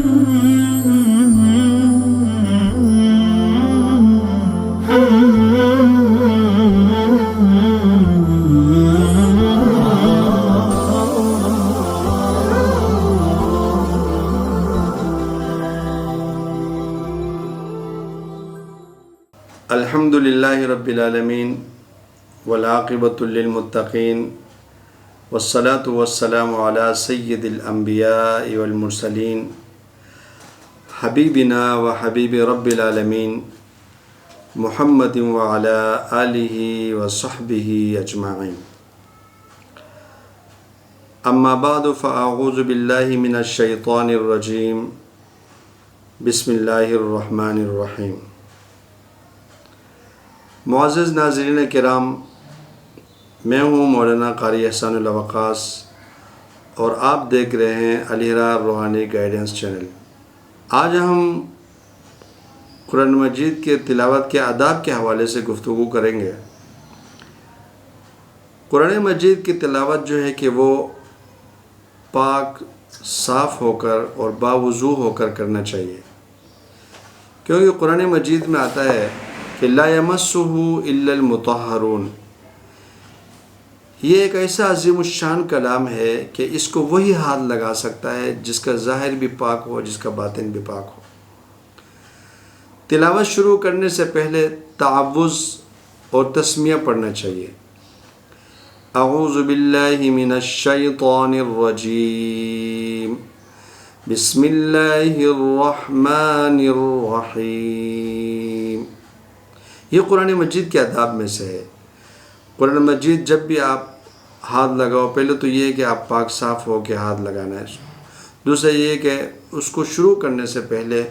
الحمد للہ رب العالمین والعاقبۃ للمتقین والصلاة والسلام علی سید الانبیاء والمرسلین حبیبنا و حبیب رب العالمین محمد وعلی آلہ وصحبہ اجمعین. اما بعد فاعوذ باللہ من الشیطان الرجیم. بسم اللہ الرحمن الرحیم. معزز ناظرین کرام، میں ہوں مولانا قاری احسان اللہ وقاص اور آپ دیکھ رہے ہیں الہرا روحانی گائیڈنس چینل. آج ہم قرآن مجید کے تلاوت کے آداب کے حوالے سے گفتگو کریں گے. قرآن مجید کی تلاوت جو ہے کہ وہ پاک صاف ہو کر اور باوضو ہو کر کرنا چاہیے، کیونکہ قرآن مجید میں آتا ہے کہ لا یمسہ الا المطہرون. یہ ایک ایسا عظیم الشان کلام ہے کہ اس کو وہی ہاتھ لگا سکتا ہے جس کا ظاہر بھی پاک ہو، جس کا باطن بھی پاک ہو. تلاوت شروع کرنے سے پہلے تعوذ اور تسمیہ پڑھنا چاہیے. اعوذ باللہ من الشیطان الرجیم، بسم اللہ الرحمن الرحیم. یہ قرآن مجید کے آداب میں سے ہے. قرآن مجید جب بھی آپ ہاتھ لگاؤ، پہلے تو یہ ہے کہ آپ پاک صاف ہو کے ہاتھ لگانا ہے. دوسرا یہ کہ اس کو شروع کرنے سے پہلے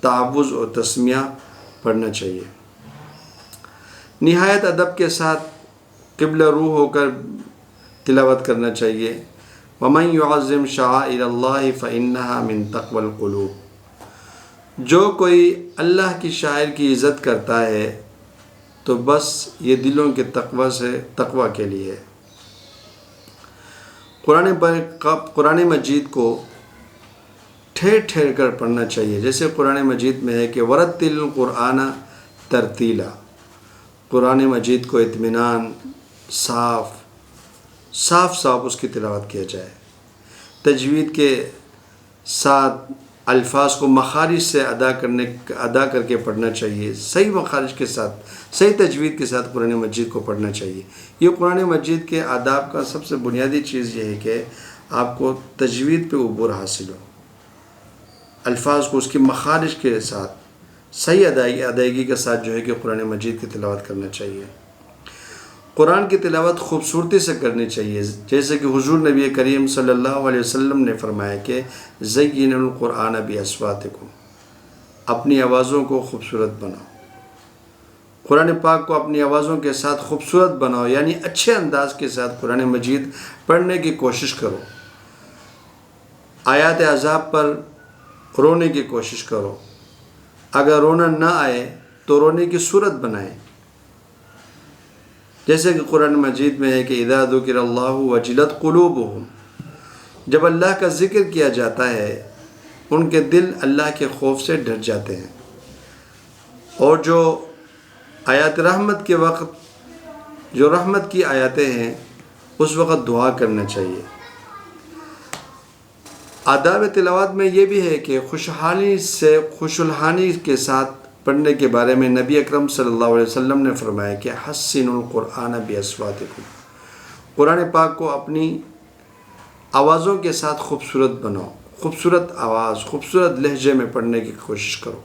تعوذ اور تسمیہ پڑھنا چاہیے. نہایت ادب کے ساتھ قبلہ روح ہو کر تلاوت کرنا چاہیے. وَمَن يُعَظِّمْ شَعَائِرَ اللَّهِ فَإِنَّهَا مِن تَقْوَى الْقُلُوبِ. جو کوئی اللہ کی شاعر کی عزت کرتا ہے تو بس یہ دلوں کے تقوی کے لیے ہے. قرآن مجید کو ٹھہر ٹھہر کر پڑھنا چاہیے. جیسے قرآن مجید میں ہے کہ وَرَتِّلِ الْقُرْآنَ تَرْتِيلًا. قرآن مجید کو اطمینان صاف اس کی تلاوت کیا جائے. تجوید کے ساتھ الفاظ کو مخارج سے ادا کر کے پڑھنا چاہیے. صحیح مخارج کے ساتھ، صحیح تجوید کے ساتھ قرآن مجید کو پڑھنا چاہیے. یہ قرآن مجید کے آداب کا سب سے بنیادی چیز یہ ہے کہ آپ کو تجوید پہ عبور حاصل ہو. الفاظ کو اس کی مخارج کے ساتھ صحیح ادائیگی کے ساتھ جو ہے کہ قرآن مجید کی تلاوت کرنا چاہیے. قرآن کی تلاوت خوبصورتی سے کرنی چاہیے. جیسے کہ حضور نبی کریم صلی اللہ علیہ وسلم نے فرمایا کہ زینوا القرآن باصواتکم. اپنی آوازوں کو خوبصورت بناؤ. قرآن پاک کو اپنی آوازوں کے ساتھ خوبصورت بناؤ، یعنی اچھے انداز کے ساتھ قرآن مجید پڑھنے کی کوشش کرو. آیات عذاب پر رونے کی کوشش کرو. اگر رونا نہ آئے تو رونے کی صورت بنائیں. جیسے کہ قرآن مجید میں ہے کہ اذا ذکر اللہ وجلت قلوبہم. جب اللہ کا ذکر کیا جاتا ہے ان کے دل اللہ کے خوف سے ڈر جاتے ہیں. اور جو آیات رحمت کے وقت جو رحمت کی آیاتیں ہیں اس وقت دعا کرنا چاہیے. آداب تلاوت میں یہ بھی ہے کہ خوشحالی کے ساتھ پڑھنے کے بارے میں نبی اکرم صلی اللہ علیہ وسلم نے فرمایا کہ حسنوا القرآن باصواتکم. قرآن پاک کو اپنی آوازوں کے ساتھ خوبصورت بناؤ. خوبصورت آواز، خوبصورت لہجے میں پڑھنے کی کوشش کرو.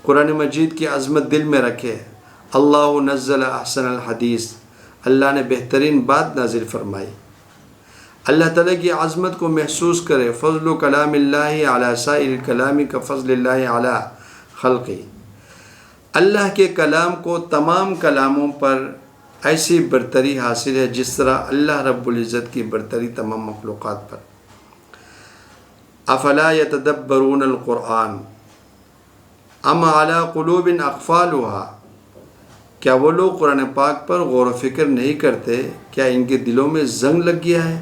قرآن مجید کی عظمت دل میں رکھے. اللہ نزل احسن الحدیث. اللہ نے بہترین بات نازل فرمائی. اللہ تعالیٰ کی عظمت کو محسوس کرے. فضل کلام اللہ علی سائر الکلام کفضل اللہ علی خلقی. اللہ کے کلام کو تمام کلاموں پر ایسی برتری حاصل ہے جس طرح اللہ رب العزت کی برتری تمام مخلوقات پر. افلا یتدبرون القرآن ام علی قلوب اقفالها. کیا وہ لوگ قرآن پاک پر غور و فکر نہیں کرتے؟ کیا ان کے دلوں میں زنگ لگ گیا ہے؟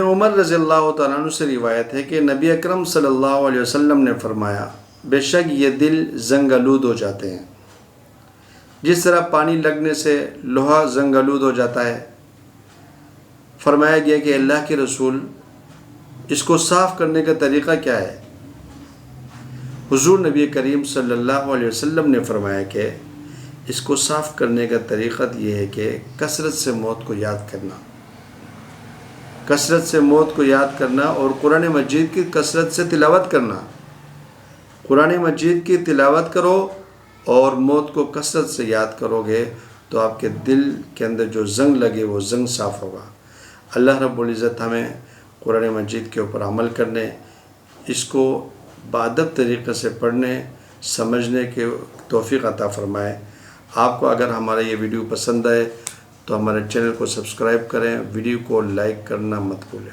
عمر رضی اللہ تعالیٰ عنہ سے روایت ہے کہ نبی اکرم صلی اللہ علیہ وسلم نے فرمایا بے شک یہ دل زنگ آلود ہو جاتے ہیں، جس طرح پانی لگنے سے لوہا زنگ آلود ہو جاتا ہے۔ فرمایا گیا کہ اللہ کے رسول اس کو صاف کرنے کا طریقہ کیا ہے؟ حضور نبی کریم صلی اللہ علیہ وسلم نے فرمایا کہ اس کو صاف کرنے کا طریقہ یہ ہے کہ کثرت سے موت کو یاد کرنا، کثرت سے موت کو یاد کرنا، اور قرآن مجید کی کثرت سے تلاوت کرنا۔ قرآن مجید کی تلاوت کرو اور موت کو کثرت سے یاد کرو گے تو آپ کے دل کے اندر جو زنگ لگے وہ زنگ صاف ہوگا۔ اللہ رب العزت ہمیں قرآن مجید کے اوپر عمل کرنے، اس کو بادب طریقے سے پڑھنے سمجھنے کے توفیق عطا فرمائے۔ آپ کو اگر ہمارا یہ ویڈیو پسند آئے تو ہمارے چینل کو سبسکرائب کریں، ویڈیو کو لائک کرنا مت بھولیں۔